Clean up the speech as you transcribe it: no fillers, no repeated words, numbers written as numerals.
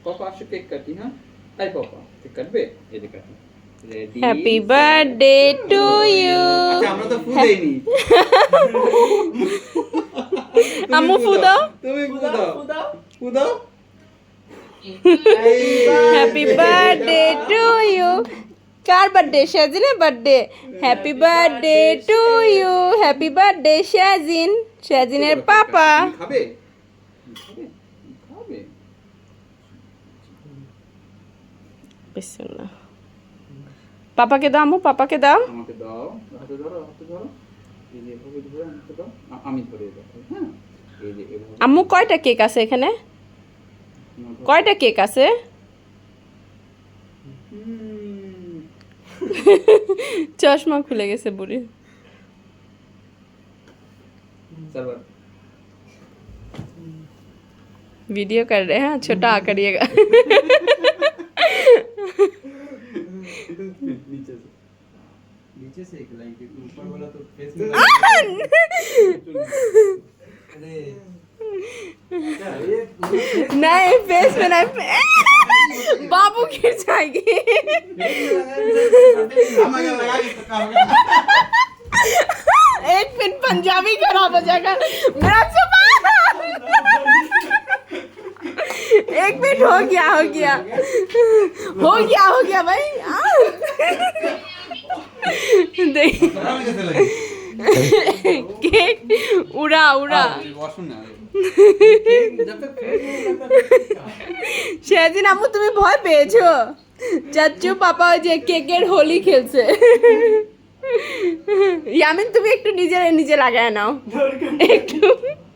পাপা আসে কেক কাটি। হ্যাঁ তাই পাপা কেক কাটবে, এই যে কাটি। Ready, happy birthday to you. আচ্ছা আমরা তো ফু দেইনি। আম্মু ফু দাও। তুমি ফু দাও, ফু দাও। Happy birthday to you. কার বার্থডে? শাজিনের birthday. Happy birthday to you. Happy birthday Shajin, শাজিনের পাপা। খাবে খাবে খাবে। বিসমিল্লাহ। পাপাকে দাও আম্মু, পাপাকে দাও। আমাকে দাও, হাতে ধরো, হাতে ধরো। এই যে এভাবে ধরে আমাকে দাও, আমি ধরে দেবো। হ্যাঁ এই যে এভাবে। আম্মু কয়টা কেক আছে এখানে? কয়টা কেক আছে? চশমা খুলে গেছে বুড়ি। सर्वर वीडियो कर रहे हैं, छोटा करिएगा। नीचे से एक लाइन, क्योंकि ऊपर वाला तो फेस में अरे नहीं फेस में नहीं, बाबू गिर जाएगी। एक मिनट पंजाबी खराब हो जाएगा मेरा। एक मिनट हो गया हो गया हो गया हो गया भाई। केक उड़ा उड़ा। শাজিন আম্মু তুমি ভয় পেয়েছো? চাচু পাপা ওই যে কেকের হোলি খেলছে। ইয়ামিন তুমি একটু নিজে নিজে লাগায় নাও একটু।